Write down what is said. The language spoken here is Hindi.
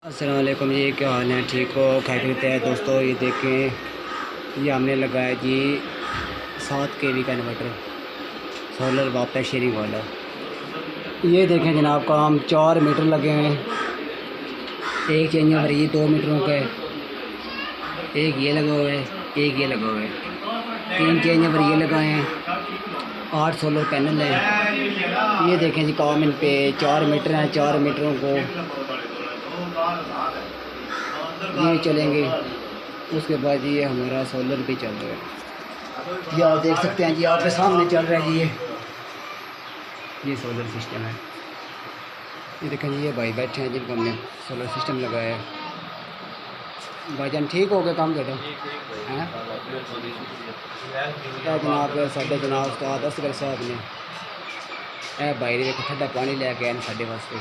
अस्सलाम वालेकुम जी, क्या हाल है? ठीक हो? खैरियत है दोस्तों। ये देखें, ये हमने लगाया जी 7 kV का इन्वर्टर, सोलर वापस शेयरिंग वाला। ये देखें जनाब, काम 4 मीटर लगे हैं। एक चेंज ओवर ये 2 मीटरों का है, एक ये लगा हुआ है, एक ये लगा हुआ है। 3 चेंज ओवर ये लगाए हैं, 8 सोलर पैनल हैं। ये देखें जी, काम इन पे 4 मीटर हैं। 4 मीटरों को ये चलेंगे, उसके बाद ये हमारा सोलर भी चल रहा है। ये आप देख सकते हैं जी, आपके सामने चल रहा है जी। ये सोलर सिस्टम है। ये देखें जी, ये भाई बैठे हैं जिनको हमने सोलर सिस्टम लगाया है। भाईजान ठीक हो गया काम करो हैं? क्या जनाब, साढ़े जनाब उस्ताद असगर साहब ने भाई देखो ठंडा पानी लैके आए साढ़े वास्ते।